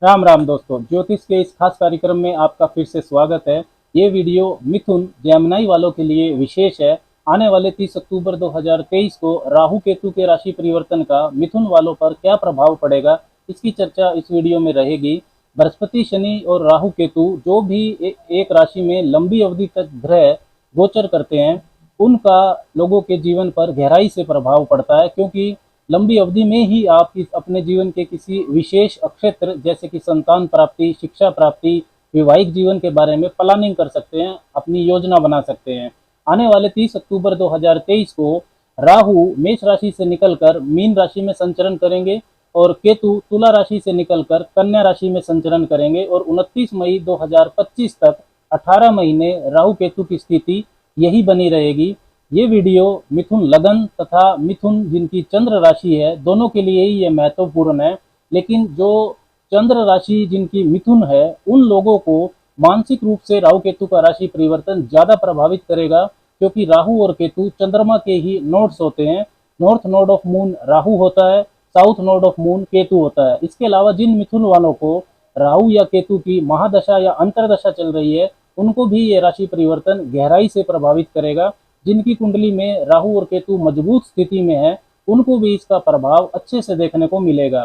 राम राम दोस्तों, ज्योतिष के इस खास कार्यक्रम में आपका फिर से स्वागत है। ये वीडियो मिथुन जेमिनी वालों के लिए विशेष है। आने वाले 30 अक्टूबर 2023 को राहु केतु के राशि परिवर्तन का मिथुन वालों पर क्या प्रभाव पड़ेगा, इसकी चर्चा इस वीडियो में रहेगी। बृहस्पति, शनि और राहु केतु जो भी एक राशि में लंबी अवधि तक ग्रह गोचर करते हैं, उनका लोगों के जीवन पर गहराई से प्रभाव पड़ता है, क्योंकि लंबी अवधि में ही आप अपने जीवन के किसी विशेष क्षेत्र जैसे कि संतान प्राप्ति, शिक्षा प्राप्ति, वैवाहिक जीवन के बारे में प्लानिंग कर सकते हैं, अपनी योजना बना सकते हैं। आने वाले 30 अक्टूबर 2023 को राहु मेष राशि से निकलकर मीन राशि में संचरण करेंगे और केतु तुला राशि से निकलकर कन्या राशि में संचरण करेंगे और 29 मई 2025 तक 18 महीने राहु केतु की स्थिति यही बनी रहेगी। ये वीडियो मिथुन लगन तथा मिथुन जिनकी चंद्र राशि है, दोनों के लिए ही ये महत्वपूर्ण है। लेकिन जो चंद्र राशि जिनकी मिथुन है, उन लोगों को मानसिक रूप से राहु केतु का राशि परिवर्तन ज्यादा प्रभावित करेगा, क्योंकि राहु और केतु चंद्रमा के ही नोड्स होते हैं। North node of moon Rahu होता है, south node of moon Ketu होता है। इसके अलावा जिन मिथुन वालों को राहु या केतु की महादशा या अंतरदशा चल रही है, उनको भी ये राशि परिवर्तन गहराई से प्रभावित करेगा। जिनकी कुंडली में राहु और केतु मजबूत स्थिति में है, उनको भी इसका प्रभाव अच्छे से देखने को मिलेगा।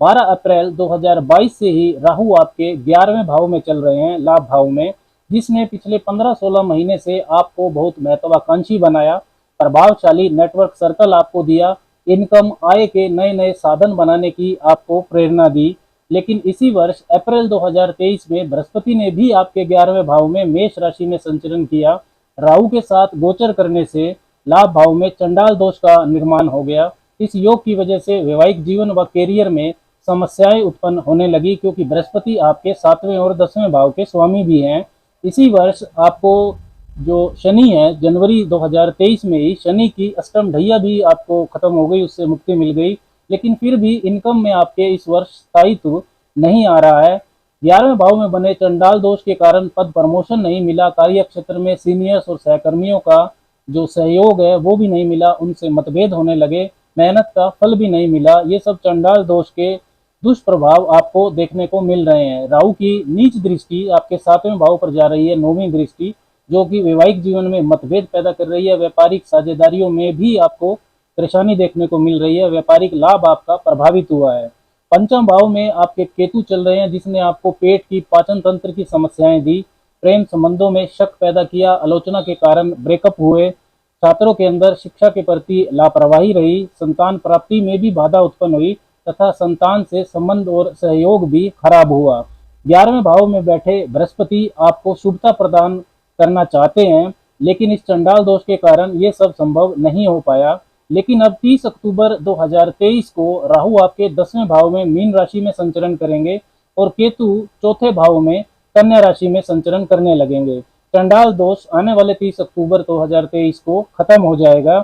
12 अप्रैल 2022 से ही राहु आपके 11वें भाव में चल रहे हैं, लाभ भाव में, जिसने पिछले 15-16 महीने से आपको बहुत महत्वाकांक्षी बनाया, प्रभावशाली नेटवर्क सर्कल आपको दिया, इनकम आय के नए नए साधन बनाने की आपको प्रेरणा दी। लेकिन इसी वर्ष अप्रैल 2023 में बृहस्पति ने भी आपके 11वें भाव में मेष राशि में संचरण किया। राहु के साथ गोचर करने से लाभ भाव में चंडाल दोष का निर्माण हो गया। इस योग की वजह से वैवाहिक जीवन व कैरियर में समस्याएं उत्पन्न होने लगी, क्योंकि बृहस्पति आपके 7वें और 10वें भाव के स्वामी भी हैं। इसी वर्ष आपको जो शनि है, जनवरी 2023 में ही शनि की अष्टम ढैया भी आपको खत्म हो गई, उससे मुक्ति मिल गई। लेकिन फिर भी इनकम में आपके इस वर्ष स्थायित्व नहीं आ रहा है। 11वें भाव में बने चंडाल दोष के कारण पद प्रमोशन नहीं मिला, कार्य क्षेत्र में सीनियर्स और सहकर्मियों का जो सहयोग है वो भी नहीं मिला, उनसे मतभेद होने लगे, मेहनत का फल भी नहीं मिला। ये सब चंडाल दोष के दुष्प्रभाव आपको देखने को मिल रहे हैं। राहु की नीच दृष्टि आपके 7वें भाव पर जा रही है, 9वीं दृष्टि, जो कि वैवाहिक जीवन में मतभेद पैदा कर रही है। व्यापारिक साझेदारियों में भी आपको परेशानी देखने को मिल रही है, व्यापारिक लाभ आपका प्रभावित हुआ है। पंचम भाव में आपके केतु चल रहे हैं, जिसने आपको पेट की, पाचन तंत्र की समस्याएं दी, प्रेम संबंधों में शक पैदा किया, आलोचना के कारण ब्रेकअप हुए, छात्रों के अंदर शिक्षा के प्रति लापरवाही रही, संतान प्राप्ति में भी बाधा उत्पन्न हुई तथा संतान से संबंध और सहयोग भी खराब हुआ। 11वें भाव में बैठे बृहस्पति आपको शुभता प्रदान करना चाहते हैं, लेकिन इस चंडाल दोष के कारण ये सब संभव नहीं हो पाया। लेकिन अब 30 अक्टूबर 2023 को राहु आपके 10वें भाव में मीन राशि में संचरण करेंगे और केतु चौथे भाव में कन्या राशि में संचरण करने लगेंगे। चंडाल दोष आने वाले 30 अक्टूबर 2023 को खत्म हो जाएगा।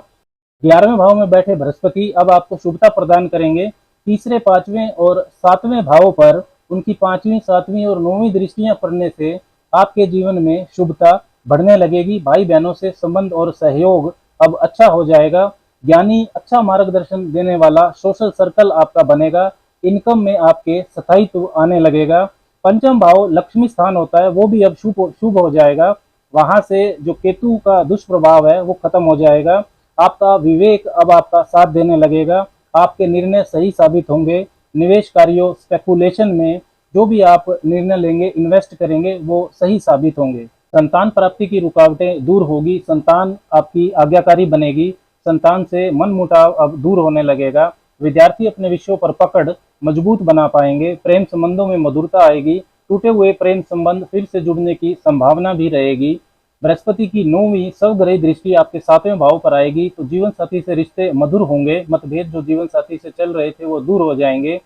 11वें भाव में बैठे बृहस्पति अब आपको शुभता प्रदान करेंगे। तीसरे, 5वें और 7वें भाव पर उनकी 5वीं, 7वीं और 9वीं दृष्टियां पड़ने से आपके जीवन में शुभता बढ़ने लगेगी। भाई बहनों से संबंध और सहयोग अब अच्छा हो जाएगा। ज्ञानी, अच्छा मार्गदर्शन देने वाला सोशल सर्कल आपका बनेगा। इनकम में आपके स्थायित्व आने लगेगा। पंचम भाव लक्ष्मी स्थान होता है, वो भी अब शुभ हो जाएगा। वहां से जो केतु का दुष्प्रभाव है वो खत्म हो जाएगा। आपका विवेक अब आपका साथ देने लगेगा। आपके निर्णय सही साबित होंगे। निवेश कार्यों, स्पेकुलेशन में जो भी आप निर्णय लेंगे, इन्वेस्ट करेंगे, वो सही साबित होंगे। संतान प्राप्ति की रुकावटें दूर होगी। संतान आपकी आज्ञाकारी बनेगी। संतान से मन मुटाव अब दूर होने लगेगा। विद्यार्थी अपने विषयों पर पकड़ मजबूत बना पाएंगे। प्रेम संबंधों में मधुरता आएगी। टूटे हुए प्रेम संबंध फिर से जुड़ने की संभावना भी रहेगी। बृहस्पति की 9वीं स्वग्रही दृष्टि आपके 7वें भाव पर आएगी, तो जीवन साथी से रिश्ते मधुर होंगे। मतभेद जो जीवन साथी से चल रहे थे वो दूर हो जाएंगे।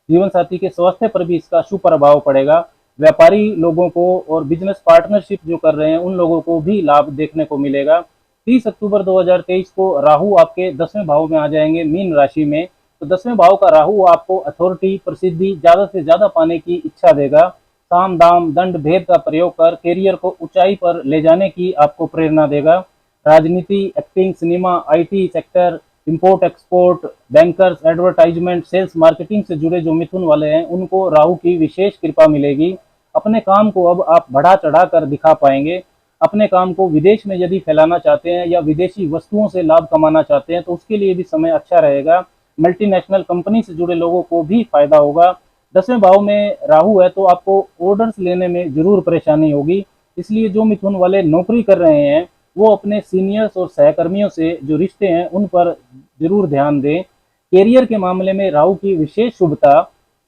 जीवन साथी के स्वास्थ्य पर भी इसका शुभ प्रभाव पड़ेगा। व्यापारी लोगों को और बिजनेस पार्टनरशिप जो कर रहे हैं, उन लोगों को भी लाभ देखने को मिलेगा। 30 अक्टूबर 2023 को राहु आपके 10वें भाव में आ जाएंगे, मीन राशि में। तो 10वें भाव का राहु आपको अथॉरिटी, प्रसिद्धि ज्यादा से ज्यादा पाने की इच्छा देगा। साम दाम दंड भेद का प्रयोग कर कैरियर को ऊंचाई पर ले जाने की आपको प्रेरणा देगा। राजनीति, acting, cinema, IT sector, import export, bankers, advertisement, sales, marketing से जुड़े जो मिथुन वाले हैं उनको राहु की विशेष कृपा मिलेगी। अपने काम को अब आप बढ़ा चढ़ा कर दिखा पाएंगे। अपने काम को विदेश में यदि फैलाना चाहते हैं या विदेशी वस्तुओं से लाभ कमाना चाहते हैं तो उसके लिए भी समय अच्छा रहेगा। मल्टीनेशनल कंपनी से जुड़े लोगों को भी फायदा होगा। 10वें भाव में राहु है तो आपको ऑर्डर्स लेने में जरूर परेशानी होगी। इसलिए जो मिथुन वाले नौकरी कर रहे हैं वो अपने सीनियर्स और सहकर्मियों से जो रिश्ते हैं उन पर जरूर ध्यान दें। कैरियर के मामले में राहु की विशेष शुभता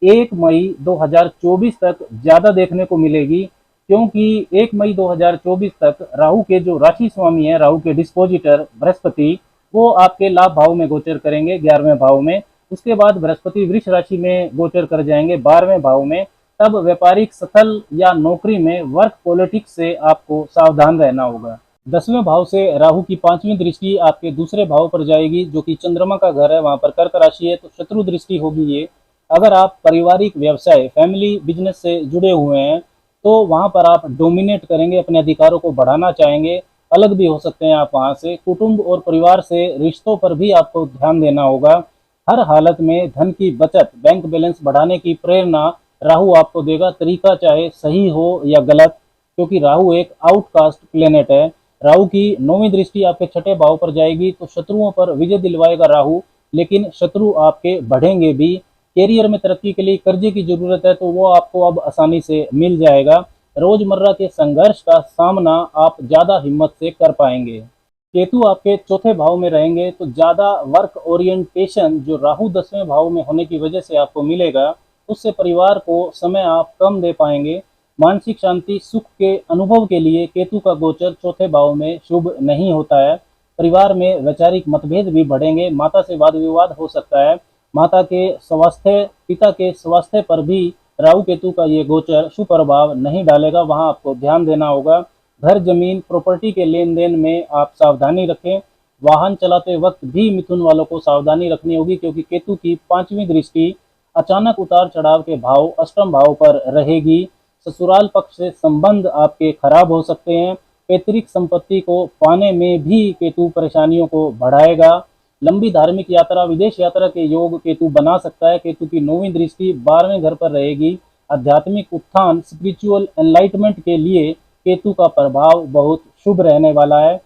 1 मई 2024 तक ज़्यादा देखने को मिलेगी, क्योंकि 1 मई 2024 तक राहु के जो राशि स्वामी हैं, राहु के डिस्पोजिटर बृहस्पति, वो आपके लाभ भाव में गोचर करेंगे 11वें भाव में। उसके बाद बृहस्पति वृष राशि में गोचर कर जाएंगे 12वें भाव में। तब व्यापारिक स्थल या नौकरी में वर्क पॉलिटिक्स से आपको सावधान रहना होगा। 10वें भाव से राहु की 5वीं दृष्टि आपके दूसरे भाव पर जाएगी, जो कि चंद्रमा का घर है, वहां पर कर्क राशि है, तो शत्रु दृष्टि होगी ये। अगर आप पारिवारिक व्यवसाय, फैमिली बिजनेस से जुड़े हुए हैं तो वहां पर आप डोमिनेट करेंगे, अपने अधिकारों को बढ़ाना चाहेंगे, अलग भी हो सकते हैं आप वहां से। कुटुंब और परिवार से रिश्तों पर भी आपको ध्यान देना होगा। हर हालत में धन की बचत, बैंक बैलेंस बढ़ाने की प्रेरणा राहु आपको देगा, तरीका चाहे सही हो या गलत, क्योंकि राहु एक आउटकास्ट प्लेनेट है। राहु की 9वीं दृष्टि आपके 6ठे भाव पर जाएगी तो शत्रुओं पर विजय दिलवाएगा राहु, लेकिन शत्रु आपके बढ़ेंगे भी। कैरियर में तरक्की के लिए कर्जे की जरूरत है तो वो आपको अब आसानी से मिल जाएगा। रोजमर्रा के संघर्ष का सामना आप ज्यादा हिम्मत से कर पाएंगे। केतु आपके 4थे भाव में रहेंगे तो ज्यादा वर्क ओरिएंटेशन जो राहु 10वें भाव में होने की वजह से आपको मिलेगा, उससे परिवार को समय आप कम दे पाएंगे। मानसिक शांति, सुख के अनुभव के लिए केतु का गोचर 4थे भाव में शुभ नहीं होता है। परिवार में वैचारिक मतभेद भी बढ़ेंगे, माता से वाद विवाद हो सकता है। माता के स्वास्थ्य, पिता के स्वास्थ्य पर भी राहु केतु का ये गोचर शुभ प्रभाव नहीं डालेगा, वहां आपको ध्यान देना होगा। घर, जमीन, प्रॉपर्टी के लेन देन में आप सावधानी रखें। वाहन चलाते वक्त भी मिथुन वालों को सावधानी रखनी होगी, क्योंकि केतु की 5वीं दृष्टि अचानक उतार चढ़ाव के भाव अष्टम भाव पर रहेगी। ससुराल पक्ष से संबंध आपके खराब हो सकते हैं। पैतृक संपत्ति को पाने में भी केतु परेशानियों को बढ़ाएगा। लंबी धार्मिक यात्रा, विदेश यात्रा के योग केतु बना सकता है। केतु की 9वीं दृष्टि 12वें घर पर रहेगी। आध्यात्मिक उत्थान, स्पिरिचुअल एनलाइटमेंट के लिए केतु का प्रभाव बहुत शुभ रहने वाला है।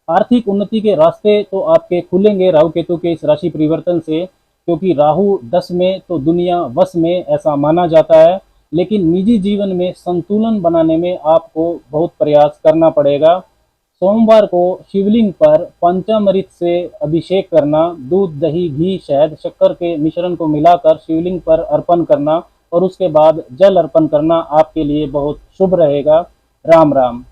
आर्थिक उन्नति के रास्ते तो आपके खुलेंगे राहु केतु के इस राशि परिवर्तन से, क्योंकि राहु 10 में तो दुनिया वश में, ऐसा माना जाता है। लेकिन निजी जीवन में संतुलन बनाने में आपको बहुत प्रयास करना पड़ेगा। सोमवार को शिवलिंग पर पंचामृत से अभिषेक करना, दूध, दही, घी, शहद, शक्कर के मिश्रण को मिलाकर शिवलिंग पर अर्पण करना और उसके बाद जल अर्पण करना आपके लिए बहुत शुभ रहेगा। राम राम।